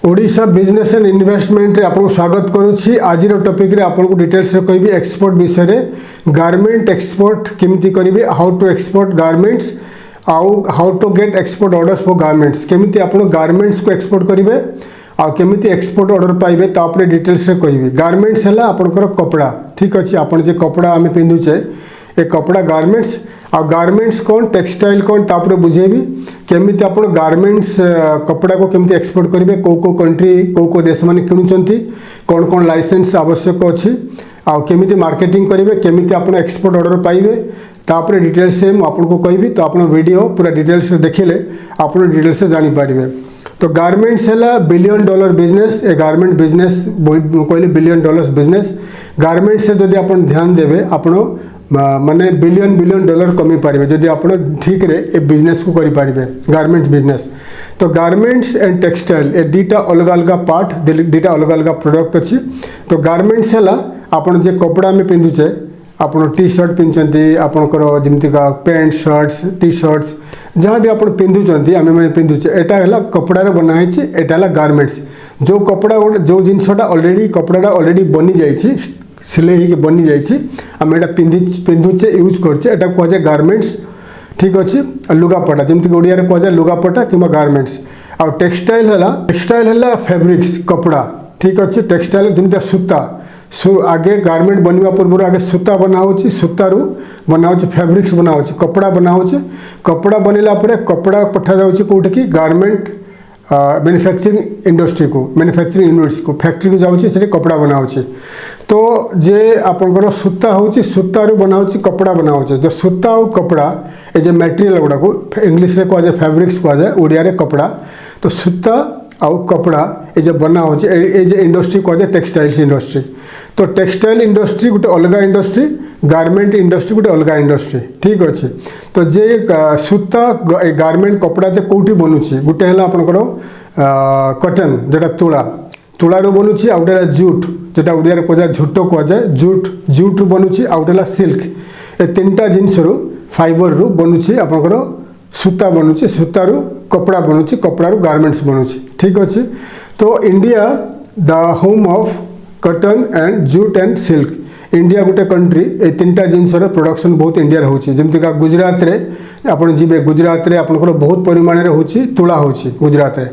Odisha business and investment आपको स्वागत करुच्ची। आज टॉपिक रे आपको डिटेल्स कहबी एक्सपोर्ट विषय गारमेंट एक्सपोर्ट केमिति करेंगे, हाउ टू एक्सपोर्ट गारमेंट्स आउ how to get export orders for garments, केमिति आप गारमेंट्स को एक्सपोर्ट करेंगे आ केमिति एक्सपोर्ट ऑर्डर पाइबे तापर डिटेल्स कहबी। गारमेंट्स है आपंकर कपड़ा, ठीक अच्छे आप कपड़ा आम पिंधुचे ए कपड़ा गारमेंट्स आ गारमेंट्स कौन टेक्सटाइल कौन तापर बुझेबी केमिति आप गारमेंट्स कपड़ा को केमिति एक्सपोर्ट करेंगे, को कंट्री को देश माने किणुचंती, कौन कौन लाइसेंस आवश्यक अच्छी आ केमिति मार्केटिंग करेंगे, केमिति आप एक्सपोर्ट ऑर्डर पाइबे तापर डिटेल्स आपको कहबी। तो आप वीडियो पूरा डिटेल्स देखिले आप डिटेल्स जानी पारिबे। तो गारमेंट्स है $1 बिलियन बिजनेस, ए गारमेंट बिजनेस कहले $1 बिलियन बिजनेस। गारमेंट्स से जदि आप ध्यान देवे आप माने बिलियन डॉलर कमी पारे जदि आप ठीक रे ए बिजनेस को करि पारिबे गारमेंट्स बिजनेस। तो गारमेंट्स एंड टेक्सटाइल ए दुटा अलग अलग पार्ट, दुटा अलग अलग प्रोडक्ट अच्छी। तो गारमेंट्स है आपन जे कपड़ा में पिंधुचे आप टी शर्ट पिंधुचंती, आपनकर जमतीका पैंट शर्ट्स टी शर्ट्स जहाँ भी आप पिंधुचंती आम मैंने पिंधुचे एटा है कपड़ार बनाई, एटा है गारमेंट्स। जो कपड़ा जो जिनसटा ऑलरेडी कपड़ा ऑलरेडी बनी जाइए सिलाई हो बनी जाइए आम एटा पिंधुचे यूज करचे एटा कहुए गारमेंट्स, ठीक अच्छे। लुगापटा जमती ओडिया कहुए लुगापटा कि गारमेंट्स। आ टेक्सटाइल है फैब्रिक्स कपड़ा, ठीक अच्छे। टेक्सटाइल जमती सूता आगे गारमेंट बनवा पूर्व आगे सूता बनाऊँगी, सूतारू बनाऊँ फैब्रिक्स बनाऊँ कपड़ा बनाऊँ, कपड़ा बनला कपड़ा पठा जाऊँगी कौटे कि गारमेंट मैन्युफैक्चरिंग इंडस्ट्री को, मैन्युफैक्चरिंग यूनिट्स को, फैक्ट्री को जाऊँगी से कपड़ा बनाऊँ। तो जे आपंकर सूता हूँ सूतारू बनाऊँ कपड़ा बनाऊँ। जो सूता और कपड़ा ए जे मटेरियल गुड़ा को इंग्लीश में कहुए फैब्रिक्स कहुए, ओडिया रे कपड़ा। तो सूता आउ कपड़ा ये जो बनाऊँ ये इंडस्ट्री कहुए टेक्सटाइल्स इंडस्ट्री। तो टेक्सटाइल इंडस्ट्री गोटे अलग इंडस्ट्री, गारमेंट इंडस्ट्री गोटे अलग इंडस्ट्री, ठीक अच्छे। तो जे सूता गारमेंट कपड़ा जे कौटी बनूची गोटे है आपंकर कटन जोटा तुलारू बनूची, आउ गोटे जूट जोटा ओडिया कहुए झोट कहुए जूट बनूची, आउ गोटे सिल्क। ए तीनटा जिनस फाइबर रु बनूची आपंकर सूता बनूची, सूतारू कपड़ा बनूची, कपड़ारू गारमेंट्स बनूची, ठीक अच्छे। तो India the home of cotton and jute and silk. India गोटे कंट्री ए तीनटा जिनसर प्रोडक्शन बहुत इंडिया होची। जमतीका गुजरात रे आपण जीवे गुजरात रे आपनकर बहुत परिमाण रे होची तुला होची गुजरात रे,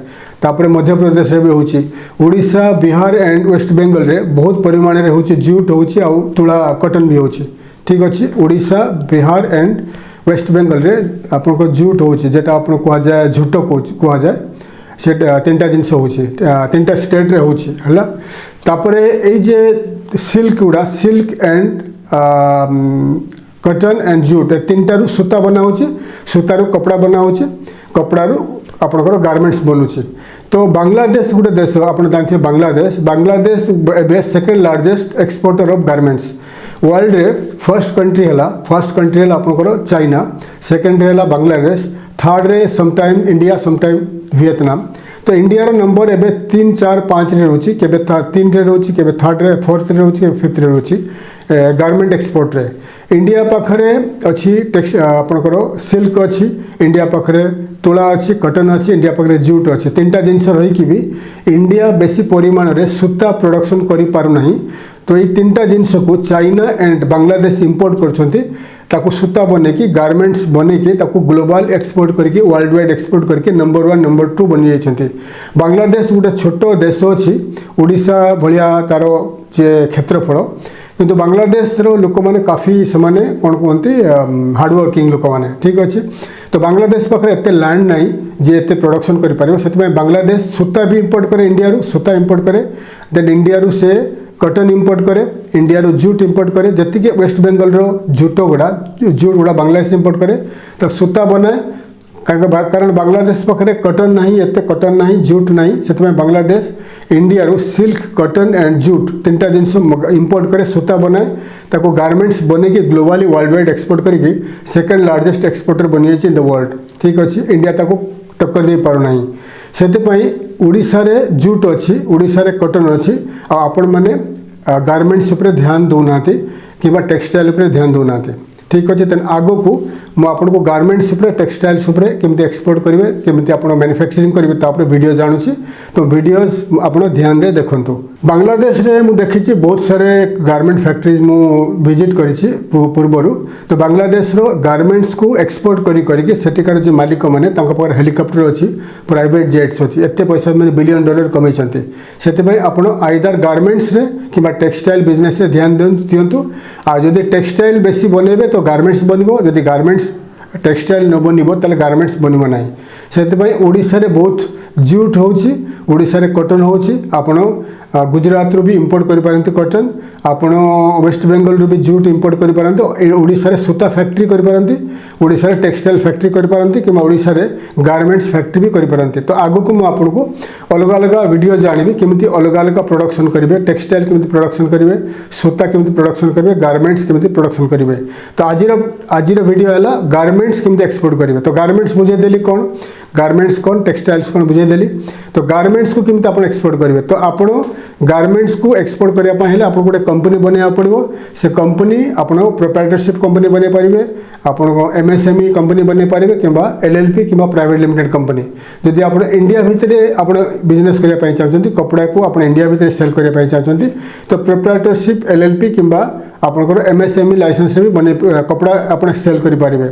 तापर मध्य प्रदेश रे भी होची, ओडिशा बिहार एंड वेस्ट बेंगल रे बहुत परिमाण रे होची जूट होची आ तुला कटन भी होची, ठीक अच्छे। ओडिशा बिहार एंड वेस्ट बेंगल रे आपनकर जूट होची जेटा आपन कहा जाए झोट कहा जाए से तीनटा जिनस होची, तीनटा स्टेट रे होची हला। तापर ए जे सिल्क गुड़ा silk and cotton and jute ए तीनटारू सूता बनाऊँचे, सूतारू कपड़ा बनाऊँचे, कपड़ारू आपनकर गारमेंट्स बनूचे। तो बांग्लादेश गोटे देश आप जानते बांग्लादेश ए second largest exporter of garments world रे। फर्स्ट कंट्री है आपनकर चाइना, सेकेंड है बांग्लादेश, थर्ड रे समटाइम इंडिया समटाइम वियतनाम। तो इंडिया नंबर एबे 3, 4, 5 रे रोची, केबे 3 रे रोची, केबे 3rd रे, 4th रे रोची, केबे 5th रे रोची गारमेंट एक्सपोर्ट रे। इंडिया पाखरे अच्छी आपनकर सिल्क अच्छी, इंडिया पाखरे तुला अच्छी, कटन अच्छी, इंडिया पाखरे जूट अच्छी। तीनटा जिनस रही भी इंडिया बेसी परिमाण रे सूता प्रोडक्शन करि पारु नहीं। तो ये तीनटा जिनस को चाइना एंड बांग्लादेश इंपोर्ट करछंती, ताकू सूता बनेकी गारमेंट्स बनेकी ताकू ग्लोबल एक्सपोर्ट करके वर्ल्ड वाइड एक्सपोर्ट करके नंबर 1 नंबर 2 बनी जाइछंती। बांग्लादेश गोटे छोट देश अच्छी ओडिशा भलिया तार जे क्षेत्रफल, किंतु बांग्लादेश रो लोक माने काफी समाने कौन कहते हार्डवर्किंग लोक माने, ठीक अच्छे। तो बांग्लादेश पाखे एत लैंड नहीं जे एत प्रोडक्शन कर पारिबो, सेति बांग्लादेश सूता भी इंपोर्ट करे, इंडिया रू सूता इंपोर्ट करे, देन इंडिया रू से कटन इंपोर्ट करे, इंडिया रू जूट इंपोर्ट करे, जति वेस्ट बेंगल रो जूट गुड़ा बांग्लादेश इंपोर्ट करे। तो सूता बनाए कारण बांग्लादेश पाखे कटन नहीं, एत कटन नहीं, जूट नहीं, से बांग्लादेश इंडिया रू सिल्क कटन एंड जूट तीनटा जिनस इंपोर्ट करे, सूता बनाए, ताको गारमेंट्स बने कि ग्लोबली वर्ल्ड वाइड एक्सपोर्ट करके सेकेंड लार्जेस्ट एक्सपोर्टर बनी जाइए इन द वर्ल्ड, ठीक अच्छे। इंडिया ताको टक्कर दे पारु नहीं, सेतिपई ओडिशा रे जूट अच्छी, ओडिशा रे कटन अच्छी, आपण माने गारमेंट्स उपर ध्यान दौना कि टेक्सटाइल उपर ध्यान दौना, ठीक अच्छे। तेन आग को ମୁଁ ଆପଣଙ୍କୁ ଗାର୍ମେଣ୍ଟସ୍ ଉପରେ टेक्सटाइल्स ଉପରେ केमती एक्सपोर्ट करेंगे केमती आप मैन्युफैक्चरिंग करेंगे तापर वीडियो जानूँ तो वीडियोस आप ध्यान रे देखंतु। बांग्लादेश रे मु देखी बहुत सारे गारमेंट फैक्ट्रीज मु विजिट करी पूर्वर तो बांग्लादेश रो गारमेंट्स को एक्सपोर्ट करके सेठिकार जो मालिक मैंने हेलिकॉप्टर अच्छी प्राइवेट जेट्स अच्छी एत पैसा मैंने $1 बिलियन कमाई से आपण आइदर गारमेंट्स रे कि टेक्सटाइल बिजनेस रे ध्यान दिंतु आ जदि टेक्सटाइल बेसी बनइबे तो गारमेंट्स बनइबो जदि गारमेंट्स टेक्सटाइल न बनइबो ताले गारमेंट्स बनइबो नाही से ओडिशा रे बहुत जूट होची ओडिशा रे कॉटन होची आपण गुजरात रू भी इंपोर्ट करि पारंती कॉटन आपण वेस्ट बेंगल रू भी जूट इंपोर्ट करि पारंती ओडिशा रे सूता फैक्ट्री करि पारंती ओडिशा रे टेक्सटाइल फैक्ट्री करि पारंती कि ओडिशा रे गारमेंट्स फैक्ट्री भी करि पारंती। तो आगु को मु आपन को अलग अलग वीडियो जानिबी केमिति अलग अलग प्रोडक्शन करिवे टेक्सटाइल केमिति प्रोडक्शन करिवे सूता केमिति प्रोडक्शन करिवे गारमेंट्स केमिति प्रोडक्शन करिवे। तो आजिर वीडियो हैला गारमेंट्स केमिति एक्सपोर्ट करिवे। तो गारमेंट्स बुझे देली कोन गारमेंट्स कौन टेक्सटाइल्स कौन बुझे देली। तो गारमेंट्स को केमिति आपण एक्सपोर्ट करिवे तो आपण गारमेंट्स को एक्सपोर्ट करिया पय हेले आपण गोटे कंपनी बनेया पड़िबो से कंपनी आपण प्रोप्राइटरशिप कंपनी बने पारिबे आपण एमएसएमई कंपनी बने पारिबे किंबा एलएलपी किंबा प्राइवेट लिमिटेड कंपनी जदि आपण इंडिया भितरे आपण बिजनेस करिया पय चाहछंती कपड़ा को आपण इंडिया भितरे सेल करिया पय चाहछंती तो प्रोप्राइटरशिप एलएलपी किंबा आपनकर एमएसएमई लाइसेंस रे भी बने कपड़ा आपण सेल करि पारिबे।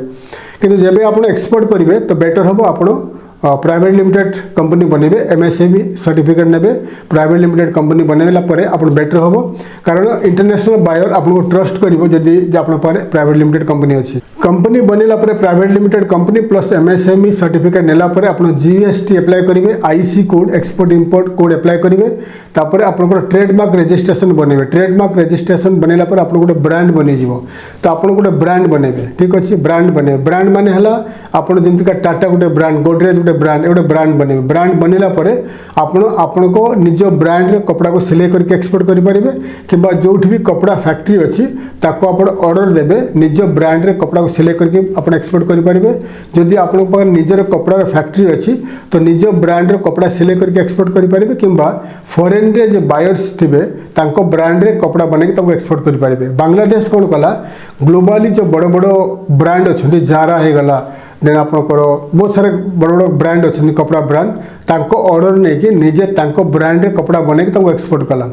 किंतु जेबे आपण एक्सपोर्ट करिवे तो बेटर हबो आपण प्राइवेट लिमिटेड कंपनी बनइबे एमएसएमई सर्टिफिकेट नेबे प्राइवेट लिमिटेड कंपनी बनइला परे आपण बेटर हबो कारण इंटरनेशनल बायर आपन को ट्रस्ट करिवो जदि आपन पारे प्राइवेट लिमिटेड कंपनी अछि। कंपनी बनेला परे private limited company plus MSME certificate नेला परे आपण जीएसटी अप्लाई करिवे IC code export import code apply करिवे तापर आपण को ट्रेडमार्क रजिस्ट्रेशन बनेबे ट्रेडमार्क रजिस्ट्रेशन बनेला परे आपण को ब्रांड बनि जिवो तो आपण को ब्रांड बनेबे ठीक अछि ब्रांड बने ब्रांड माने हला आपण जेंति का टाटा गोटे ब्रांड गोदरेज ब्रांड एवं ब्रांड बने ब्रांड बनला आपण को निज ब्रांड रे कपड़ा को सिलाई करके एक्सपोर्ट करि परिबे किबा जोठी भी कपड़ा फैक्ट्री अछि ताको आपण ऑर्डर देबे निज ब्रांड रे कपड़ा को सिलाई करके आपण एक्सपोर्ट करि परिबे। जदि आपण पर निजर कपड़ा रे फैक्ट्री अछि तो निज ब्रांड रे कपड़ा सिलाई करके एक्सपोर्ट करि परिबे किबा फॉरेन रे जे बायर्स थिबे तांको ब्रांड रे कपड़ा बने के ताको एक्सपोर्ट करि परिबे। बांग्लादेश कोन कला ग्लोबली जो बड़ बड़ ब्रांड अछंती जारा हे गला देन आपनकर बहुत सारे बड़ बड़ ब्रांड अच्छे कपड़ा ब्रांड तांको ऑर्डर नहीं कि निजे तांको ब्रांड रे कपड़ा बने के तांको एक्सपोर्ट कला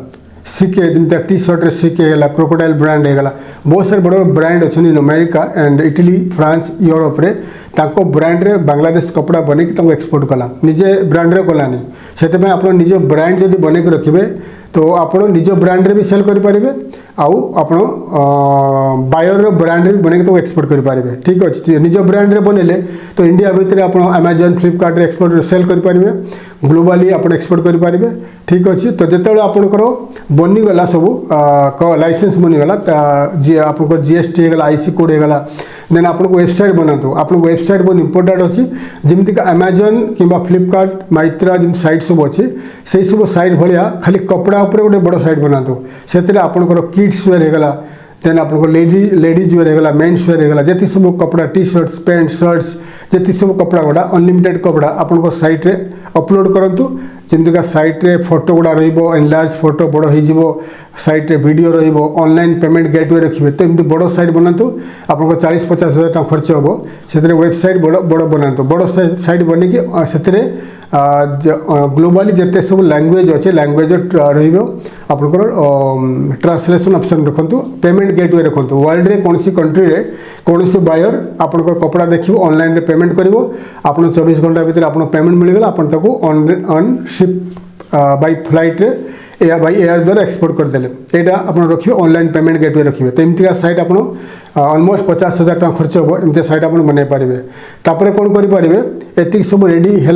सीके जमते टी शर्ट रे सीके हैला क्रोकोडाइल ब्रांड हैगला बहुत सारे बड़ बड़ ब्रांड अच्छे in America and Italy France Europe रे तांको ब्रांड रे बांग्लादेश कपड़ा बने के तांको एक्सपोर्ट कला निजे ब्रांड रे कलानी सेते में आपण निजे ब्रांड जदी बने के रखिबे तो आपण निज ब्रांड रे भी सेल करि परिबे आउ आपण बायर रो ब्रांड रे बने के तो एक्सपोर्ट करि परिबे ठीक अछि। निज ब्रांड रे बनेले तो इंडिया भीतर आपण अमेजन फ्लिपकार्ट रे एक्सपोर्ट सेल करि परिबे ग्लोबली आपण एक्सपोर्ट करि परिबे ठीक अछि। तो जेतेबेले आपनकर बनि गला सब लाइसेंस बनि गला जे आपनकर जीएसटी हे गला आईसी कोड हे गला देन आपको वेबसाइट बनातु आपको वेबसाइट बहुत इंपोर्टेंट अच्छी जमीती का अमेजन किंबा फ्लिपकार्ट माइत्रा जमी साइट सब अच्छी से सब साइट भाया खाली कपड़ा उपर गोटे बड़ साइट बनातु से आपंकर किड्स वेयर होगा देन आपको लेडीज वेयर होगा मेन्स वेयर होगा जी सब कपड़ा टी शर्ट्स पैंट शर्ट्स जी सब कपड़ा गुड़ा अनलिमिटेड कपड़ा आपंकर साइट रे अपलोड करूँ जमीका साइट रे फोटो गुड़ा एनलार्ज फोटो बड़ हो साइट रे वीडियो रो ऑनलाइन पेमेंट गेटवे रखिए तो एमती बड़ साइट बनातु आपको 40-50 हज़ार टका खर्च हम से वेबसाइट बड़ बनातु बड़ साइट बन कि ग्लोबली जिते सब लैंग्वेज अच्छे लैंग्वेज रपर ट्रांसलेशन ऑप्शन रखु पेमेंट गेटवे रखु वर्ल्ड रे कौन कंट्री रे कौन बायर आपण कपड़ा देखिए ऑनलाइन रे पेमेंट कर 24 घंटा भीतर आप पेमेंट मिलगला आपको ऑन शिप बाय फ्लाइट रे या बाय एयर द्वारा एक्सपोर्ट करदेले यहाँ आप रखिए ऑनलाइन पेमेंट गेटवे रखिए तो एमती साइट आप ऑलमोस्ट 50,000 टका खर्च हम एमती साइट आप बन पारे तापर कौन करेंगे एति सब रेडी है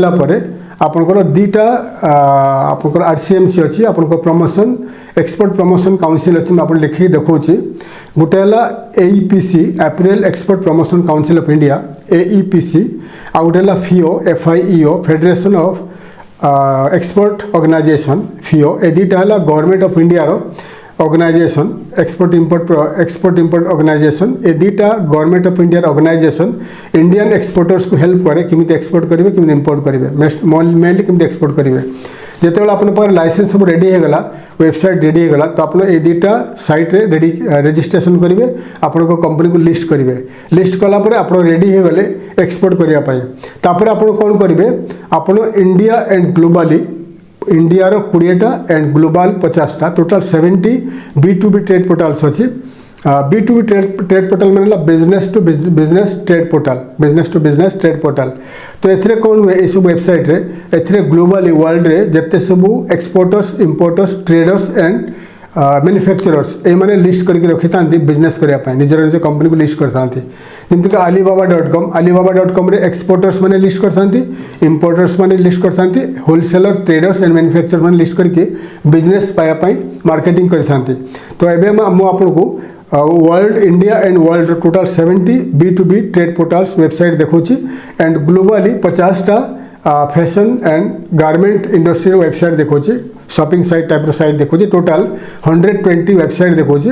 आपंकर दुईटा आपंकर आरसीएमसी अच्छी आपंकर प्रमोशन एक्सपोर्ट प्रमोशन काउंसिल अच्छी आप लिखिक देखा गोटे है AEPC apparel export promotion council of India AEPC आ गोटे है FIO FIEO federation of export organization FIO ए दुईटा है government of India organization export import organization ए दुईटा government of India organization Indian exporters को हेल्प करे किमिति एक्सपोर्ट करेंगे किमिति इंपोर्ट करेंगे मेनली किमिति एक्सपोर्ट करेंगे जितेबाला अपन लाइसेंस सब रेडी होगा वेबसाइट रेडी होगा तो आप ये दुटा साइट रे रेडी रजिस्ट्रेशन करेंगे आपण कंपनी को लिस्ट करेंगे लिस्ट कलापर आप रेडी हो गले एक्सपोर्ट करने तापर आप कौन करेंगे आप इंडिया एंड ग्लोबली इंडिया रो 20टा एंड ग्लोबल 50टा टोटल 70 B2B ट्रेड पोर्टल्स अच्छी B2B ट्रेड पोर्टल मैंने business to business trade portal business to business trade portal तो एथरे कौन हुए ये सब वेबसाइट रे एथरे ग्लोबली वर्ल्ड रे जत्ते सब exporters importers traders and manufacturers ये मैंने लिस्ट करके रखी था बिजनेस करने निजर निज कंपनी को लिस्ट करते जमीक alibaba.com रे एक्सपोर्टर्स मैंने लिस्ट करते इंपोर्टर्स मैंने लिस्ट करते होलसेलर ट्रेडर्स एंड मैन्युफैक्चरर्स मैंने लिस्ट करके बिजनेस पायापाई मार्केटिंग करते तो ये आपको world India and world total 70 B2B trade portals website देखुची एंड ग्लोबली 50टा fashion and garment industry website देखुची शॉपिंग साइट टाइप साइट देखुची टोटल 120 वेबसाइट देखुची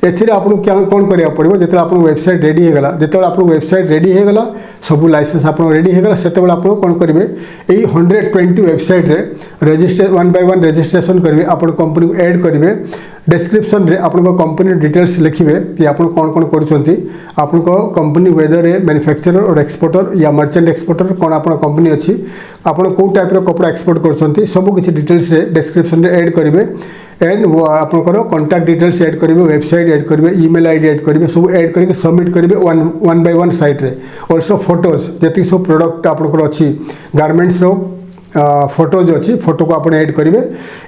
एथिरे आपको क्या कौन करिया पड़िबो जेते आपन वेबसाइट रेडी हेगला जेते आपन वेबसाइट रेडी हेगला सब लाइसेंस आपन रेडी हेगला सेते बेला आपन कौन करिवे एई 120 वेबसाइट रे रजिस्टर 1 बाय 1 रजिस्ट्रेशन करिवे आपन कंपनी को ऐड करिवे डिस्क्रिप्शन रे आपन कंपनी डिटेल्स लिखिबे कि आपन कौन कौन करछंती आपन कंपनी वेदर ए मैन्युफैक्चरर और एक्सपोर्टर या मर्चेंट एक्सपोर्टर कौन आपन कंपनी अछि आपन को टाइप रो कपड़ा एक्सपोर्ट करछंती सब किछि डिटेल्स रे डिस्क्रिप्शन रे ऐड करिवे एंड आपनकर कांटेक्ट डिटेल्स ऐड करेंगे वेबसाइट ऐड करेंगे ईमेल आईडी ऐड करेंगे सब ऐड करके सबमिट करेंगे वन बाय वन साइट रे ऑल्सो फोटोज जी सब प्रोडक्ट आपनकर अच्छी गारमेंट्स रो फोटोज अच्छी फोटो को आप ऐड करेंगे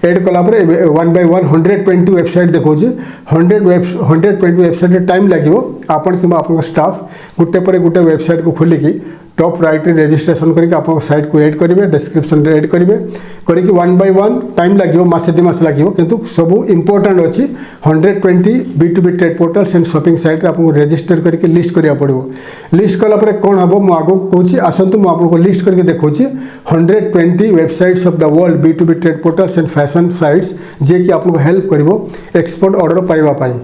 ऐड कलापर 1 बाय 1 120 वेबसाइट देखो 120 वेबसाइट टाइम लगे आपन कि आप स्टाफ गोटे पर गोटे वेबसाइट को खोलिकी टॉप राइट रजिस्ट्रेशन करके आप साइट को ऐड करेंगे डिस्क्रिप्शन ऐड करेंगे करके 1 बाय 1 टाइम लगे मासे 2 मास लगे किंतु सब इंपोर्टेंट अच्छी 120 B2B trade portals and shopping site रे आपको रजिस्टर करके लिस्ट करिया पड़ो लिस्ट कला पर कौन हम मु आगो कहूँ आसतु मुझे आपको लिस्ट करके देखौछि 120 websites of the world B2B trade portals and fashion sites जे कि आपको हेल्प करिवो एक्सपोर्ट ऑर्डर पाइबा पाई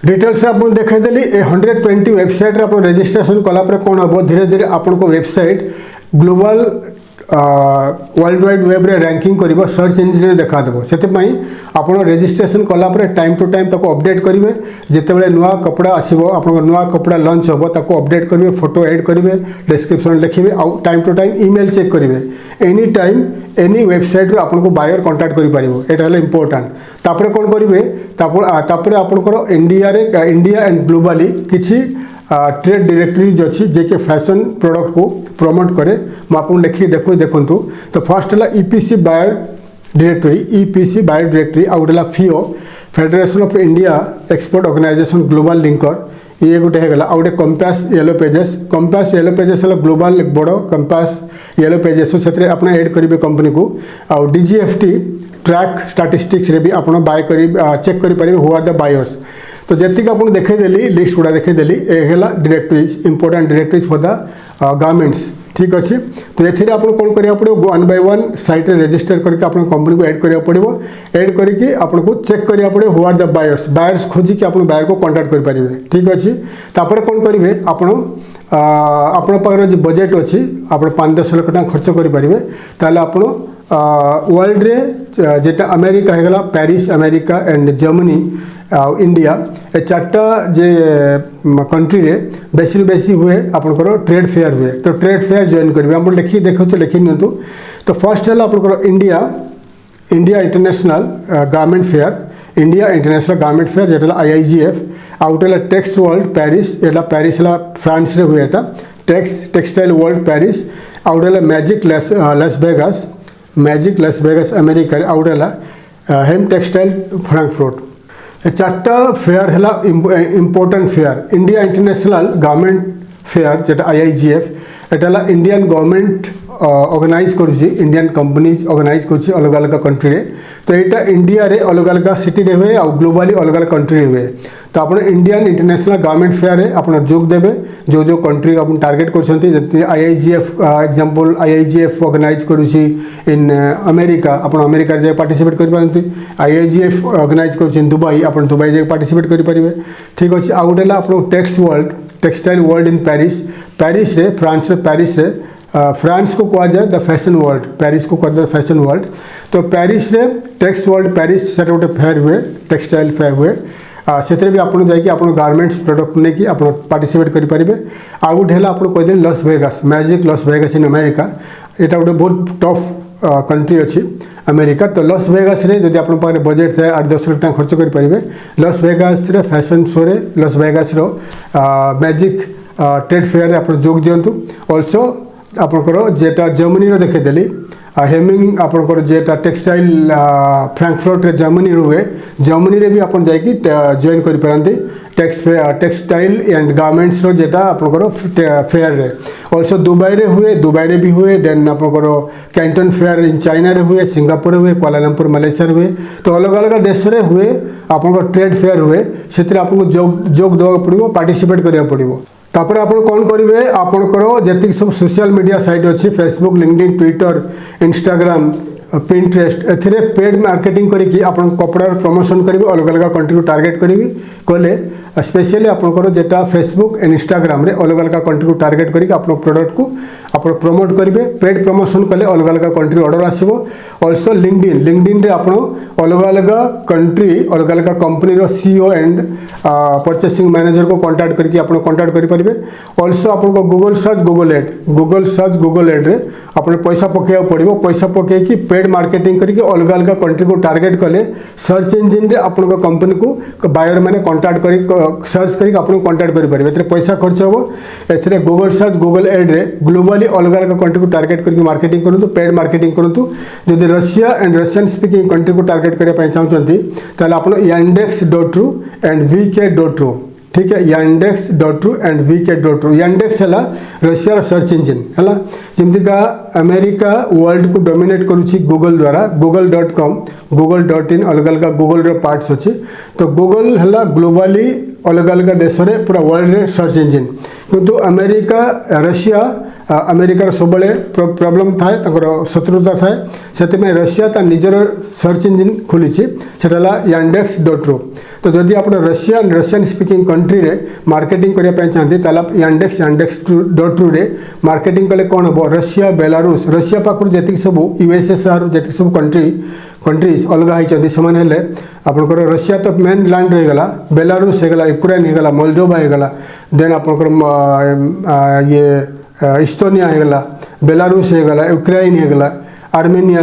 डिटेल्स आप देखदेली 120 वेबसाइट रे आप रजिस्ट्रेशन कलापर कौन हम धीरे धीरे आपन को website global world wide web रे रैंकिंग करिवो सर्च इंजिन देखा देबो सेतिपई आपण रजिस्ट्रेशन कलापर टाइम टू टाइम ताको अपडेट करिवे जेतेबेले नुआ कपड़ा आसीबो आपण नुआ कपड़ा लॉन्च होबो ताको अपडेट करिवे फोटो ऐड करिवे डिस्क्रिप्शन लिखिवे आ time to time email check करिवे एनी टाइम एनी वेबसाइट रे आपण को बायर कांटेक्ट करि परिबो एटा हले इंपोर्टेंट तापर कोन करिवे तापर आपनकर इंडिया एंड ग्लोबली किछि ट्रेड डायरेक्टरीज अच्छी जे के फैशन प्रोडक्ट को प्रमोट करे आपको लिखी देखो तो फर्स्ट है EPC बायर डायरेक्टरी आउ गोटे FIO federation of India export organisation global linker ये गोटे है आ गए कंपास येलो पेजेस है ग्लोबल एक बड़ कंपास येलो पेजेस से आप एड करेंगे कंपनी को आ DGFT ट्रैक स्टैटिस्टिक्स रे भी आप बाय कर चेक करेंगे हु आर द बायर्स। तो जी आपको देखईदेली लिस्ट गुड़ा देखईदेली है directories important directories for the garments ठीक अच्छे। तो ये आप कौन करा पड़ो 1 बाय 1 साइट रजिस्टर करके आप कंपनी को ऐड करा पड़ो ऐड करके आपको चेक करा पड़ो हु आर द बायर्स खोजिकी आप बायर को कांटेक्ट करेंगे ठीक अच्छे। तापर कौन करेंगे आपण पाखे जो बजेट अच्छी आप 5-10 लाख टका खर्च करेंगे ताले आप वर्ल्ड रे जेटा अमेरिका है Paris America and Germany India ए 4टा जे कंट्री रे बेसी बेसी हुए आपंकर ट्रेड फेयर हुए। तो ट्रेड फेयर जॉइन करेंगे आप लिखी देखो लिखि नि। तो फर्स्ट है आपंकर India International Garment Fair India International Garment Fair जेटा IIGF आउटे टेक्स वर्ल्ड पेरिस एटा पेरिस है फ्रांस रे हुए एटा टेक्सटाइल वर्ल्ड पेरिस आउटे मैजिक लस वेगास अमेरिका आउटे हेम टेक्सटाइल फ्रैंकफर्ट। 4टा फेयर है important fair India International Garment Fair जेटा IIGF एटा इंडियन गवर्नमेंट ऑर्गेनाइज करुच्ची इंडियन कंपनीज ऑर्गेनाइज करुच्ची अलग अलग कंट्री रे। तो यहाँ इंडिया रे अलग अलग सिटी रे हुए और ग्लोबली अलग अलग कंट्री रे हुए। तो आप इंडियन इंटरनेशनल गारमेंट फेयर है आप जोग देवे जो कंट्री आप टारगेट कर IIGF एग्जांपल IIGF ऑर्गेनाइज करुच्ची इन अमेरिका आप अमेरिका जाए पार्टिसिपेट करें IIGF ऑर्गेनाइज कर दुबई आप दुबई जाए पार्टिसिपेट करेंगे ठीक अच्छे। आउ गोटे आप टेक्सटाइल वर्ल्ड इन पेरिस रे फ्रांस रे पेरिस रे फ्रांस को कहा जाए द फैशन वर्ल्ड पेरिस को कहा जाए फैशन वर्ल्ड। तो पेरिस रे टेक्स वर्ल्ड पेरिस से गोटे फेयर हुए टेक्सटाइल फेयर हुए से भी आपको जाकि आप गारमेंट्स प्रोडक्ट नहीं आप पार्टिसिपेट करेंगे। आउ गोटे है आपको कहते लस Vegas magic Las Vegas in America यहाँ गोटे बहुत टफ कंट्री अच्छी अमेरिका। तो लस वेगास रे जब आप बजेट थे 8-10 लाख खर्च करेंगे लस वेगास रे फैशन शो रे लस वेगास रो मैजिक ट्रेड फेयर आप जोग दिंतु। ऑल्सो आपंकर जेटा जर्मनी रो देखीदेली हेमिंग आपंकर जेटा टेक्सटाइल फ्रैंकफर्ट रे जर्मनी हुए जर्मनी रे भी आप जॉइन करेंगे टेक्सटाइल एंड गारमेंट्स रो जेटा आपंकर फेयर रे। ऑल्सो दुबई रे भी हुए देन आपंकर कैंटन फेयर इन चाइना रे हुए सिंगापुर हुए कुआलालंपुर मलेशिया हुए। तो अलग अलग देश रे हुए आपंकर ट्रेड फेयर हुए से आपको जोग देवा पड़ो पार्टिसिपेट करा पड़ो। तापर आप कौन करेंगे आपंकर जी सब सोशल मीडिया साइट अच्छी Facebook LinkedIn Twitter Instagram Pinterest एथिरे पेड मार्केटिंग करके आप कपड़ार प्रमोशन करेंगे अलग अलग कंट्री को टार्गेट करेंगे कले स्पेशली आपंकर जेटा फेसबुक एंड इंस्टाग्राम रे अलग अलग कंट्री को टार्गेट करके आप प्रोडक्ट को आप प्रमोट करेंगे पेड प्रमोशन कले अलग अलग कंट्री ऑर्डर आसो। ऑल्सो लिंक्डइन रे आप अलग अलग कंट्री अलग अलग company CEO and purchasing manager को कांटेक्ट करके आप कांटेक्ट करेंगे। ऑल्सो आपको गूगल सर्च गूगल एड रे आप पैसा पकड़ा पड़ो पैसा पकईकि पेड मार्केटिंग करके अलग अलग कंट्री को टार्गेट कले सर्च इंजिन रे आप कंपनी को बायर मैंने कांटेक्ट कर सर्च करके आपको कांटेक्ट करेंगे पैसा खर्च हो। ए गूगल सर्च गूगल एड रे ग्लोबली अलग अलग कंट्री को टार्गेट करके मार्केटिंग करूँ पेड मार्केटिंग करूँ। जदि Russia and Russian speaking country को टार्गेट करने चाहते ताले आप yandex.ru एंड vk.ru ठीक है yandex.ru एंड vk.ru। yandex है रशिया सर्च इंजिन है जमीका अमेरिका वर्ल्ड को डोमिनेट करुच्ची गूगल द्वारा google.com google.in अलग अलग गूगल रो पार्ट्स अच्छी। तो गूगल है ग्लोबली अलग अलग देश रे पूरा वर्ल्ड रे सर्च इंजिन किंतु अमेरिका रशिया अमेरिकार सब प्रॉब्लम थाए शत्रुता थाए से रशिया ता निजर सर्च इंजिन खोली से yandex.ru। तो जदि आप रशियन स्पीकिंग कंट्री रे मार्केटिंग करने चाहते yandex.ru रे मार्केटिंग कले कौन हम रशिया बेलारूस रशिया पाखर जी सब USSR जी सब कंट्रीज अलग होती से आपंकर रशिया तो मेन लैंड रहीगला बेलारूस होगा यूक्रेन होगा मोल्डोवा होगा देन आपंकर ये इस्तोनिया होगा बेलारूस होगा यूक्रेन होगा Armenia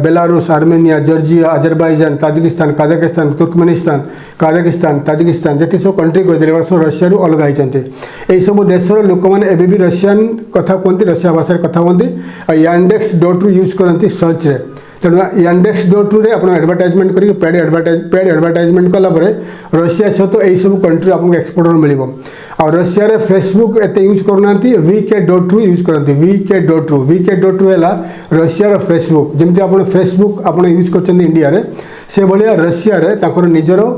Belarus Armenia Georgia Azerbaijan Tajikistan Kazakhstan Turkmenistan Kazakhstan Tajikistan जी सब कंट्री कहीदेले सब रशिया अलग होती यही सब देशर लोक मैंने भी रशियन कथा कहते रशिया भाषा कथा कहते yandex.ru यूज करती सर्च रे। तो तेणु yandex.ru रे आपण एडवर्टाइजमेंट करी पेड एडवर्टाइजमेंट कला परे रशिया सहित यही सब कंट्री आपको एक्सपोर्टर मिलिबो। और रशिया रे फेसबुक एते यूज करनांती vk.ru यूज करंती vk.ru हैला रशिया रो फेसबुक जेमति आपण फेसबुक आपण यूज करछन इंडिया रे से भलिया रशिया रे ताकर निजरो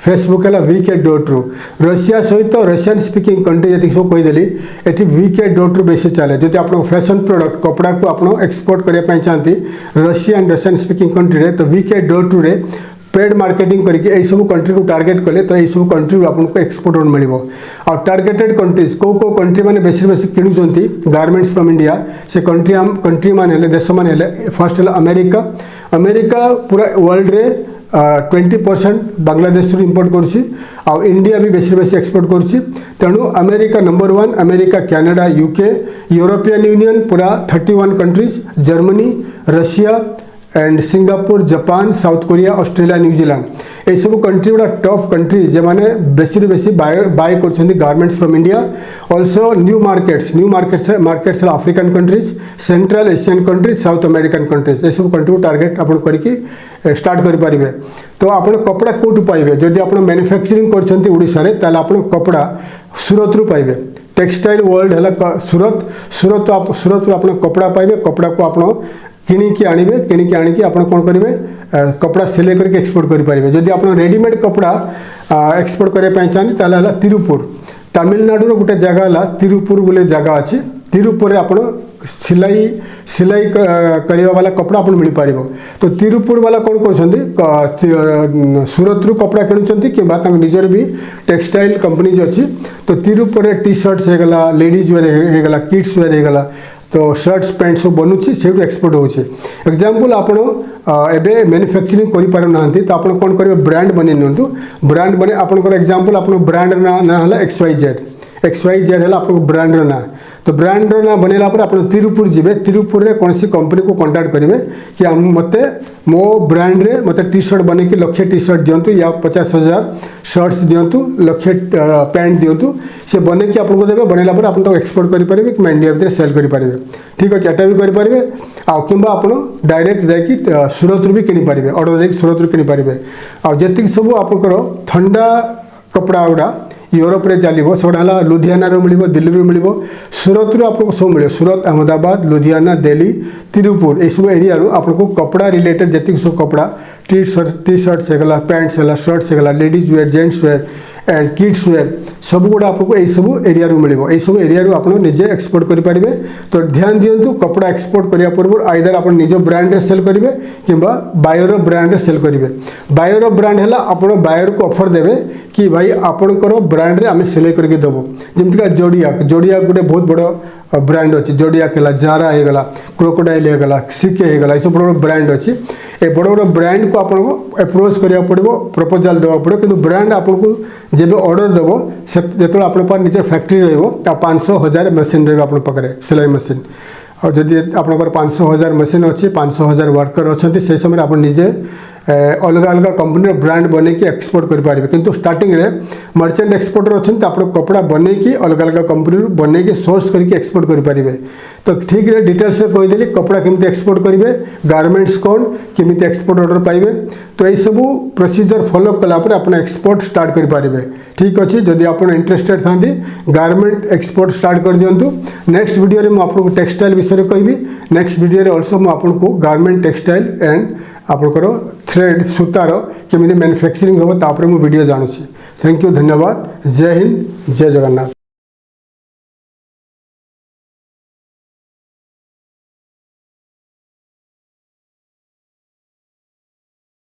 फेसबुक है vk.ru रशिया सहित रशियन स्पीकिंग कंट्री जी सब कहीदेली ये vk.ru बेसी चले जब आप फैशन प्रोडक्ट कपड़ा को आप एक्सपोर्ट करने चाहती Russia and Russian speaking country रे तो vk.ru रे पेड मार्केटिंग करके यही सब कंट्री को टार्गेट कले तो यही सब कंट्री आपको एक्सपोर्टर मिल और टार्गेटेड कंट्रीज को कंट्री मैंने बेसी किणुंट गारमेंट्स फ्रॉम इंडिया से कंट्री मान देश मैंने फर्स्ट है अमेरिका पूरा वर्ल्ड रे 20% बांग्लादेश इंपोर्ट कर इंडिया भी बेसी एक्सपोर्ट कर तेणु America number 1 America Canada UK European union पूरा 31 countries Germany Russia and Singapore Japan south Korea Australia New Zealand ये सब कंट्री गुड़ा टॉप कंट्रीज जो मैंने बेसी बाय कर garments from India also new markets African countries central Asian countries south American countries ये सब कंट्री को टार्गेट आप करके स्टार्ट करें तो आप कपड़ा कौटू पाइबे जदि आप मैन्युफैक्चरिंग कर कपड़ा सूरत रू पाइबे टेक्सटाइल वर्ल्ड है सूरत आप कपड़ा पाइबे कपड़ा को आप किणिकी आणवे किणिकी आणिकी आप कौन करेंगे कपड़ा सिलाई करके एक्सपोर्ट करेंगे जदि आप रेडीमेड कपड़ा एक्सपोर्ट करने चाहते तिरुपुर तमिलनाडु गोटे जगह है तिरुपुर बोले जगह अच्छी तिरुपुर आप सिलाई करने वाला कपड़ा आप मिल पार तो तिरुपुर वाला कौन कर सूरत रू कपड़ा किणुंट कि निजर भी टेक्सटाइल कंपनीज अच्छी तो तिरुपुर टी शर्ट्स होगला लेडीज वेयर होगला किड्स वेयर होगला तो शर्ट्स पैंट सब बनूची से एक्सपोर्ट होची एग्जांपल आपण एबे मैन्युफैक्चरिंग करि पारु नाहंती तो आपण कोन करबे ब्रांड बने नियंतु ब्रांड बने आपनकर एग्जांपल आपण ब्रांड ना हला XYZ हला आपन ब्रांड ना तो ब्रांड ना बनेला पर आपण तिरुपुर जिबे तिरुपुर रे कोनसी कंपनी को कांटेक्ट करिवे कि मते मो ब्रांड रे मते टी शर्ट बने कि लक्ष्य टी शर्ट दियंतु या 50,000 शर्ट्स दियंतु लक्ष्य पैंट दियंतु से बने कि आपन को देबे बनेला पर आपन तो एक्सपोर्ट करि परिबे कि इंडिया भीतर सेल करि परिबे ठीक अछि एटा भी करि परिबे आ किंबा आपन डायरेक्ट जाय कि सूरत रू भी किनि परिबे ऑर्डर जाय सूरत रू किनि परिबे आ जति सब आपनकर ठंडा कपड़ा गुडा यूरोप रे चलो सेगुड़ा लुधियाना मिल दिल्ली रू मिल सूरत रू आपको सब मिले सूरत अहमदाबाद लुधियाना दिल्ली तिरुपुर ये सब एरिया रू आपको कपड़ा रिलेटेड जी सब कपड़ा टी शर्ट्स होगा पैंट्स है शर्ट्स होगा ladies wear gents wear and kids where सब गुड़ा आपको यही सब एरिया रू मिल यही सब एरिया रू आप निजे एक्सपोर्ट करेंगे तो ध्यान दिंतु कपड़ा एक्सपोर्ट करने पूर्व आइदर आप निज ब्रांड रे सेल करेंगे कि बायर ब्रांड रे सेल करेंगे बायर ब्रांड है आप बायर को ऑफर देवे कि भाई आपणकर ब्रांड रे आम सिलाई करके देवो जमीका जोड़ियाक गोटे बहुत बड़ ब्रांड अच्छी जोड़ियाक है जारा होगला क्रोकोडाइल होगला सिके होगला ये सब बड़ बड़ ब्रांड अच्छी ए बड़ बड़ ब्रांड को आपको अप्रोच करा पड़ो प्रपोजाल देवा पड़ो कि ब्रांड आपको जब ऑर्डर देव से जो आप निज फैक्ट्री रो500,000 मशीन रही सिलाई मशीन और जदि आप 500,000 मशीन अच्छी 500,000 वर्कर अच्छा से समय आप निजे अलग अलग कंपनी ब्रांड बने की एक्सपोर्ट करेंगे किंतु स्टार्टिंग रे मर्चेंट एक्सपोर्टर अच्छा आप कपड़ा बने की अलग अलग कंपनी बने की सोर्स करके एक्सपोर्ट करेंगे तो ठीक है डिटेल्स कहीदेली कपड़ा केमती एक्सपोर्ट करेंगे गारमेंट्स कौन केमी एक्सपोर्ट ऑर्डर पाइबे तो यही सब प्रोसीजर फॉलो कलापर आप एक्सपोर्ट स्टार्ट करेंगे ठीक अच्छे जदि आप इंटरेस्टेड था गारमेंट एक्सपोर्ट स्टार्ट कर दिंतु नेक्स्ट वीडियो में आपको टेक्सटाइल विषय कहि नेक्स्ट वीडियो ऑल्सो मुझे गारमेंट टेक्सटाइल एंड आपंकर थ्रेड सूतार केमी मैन्युफैक्चरिंग हम तापर मुझे वीडियो जानूँ थैंक यू धन्यवाद जय हिंद जय जगन्नाथ।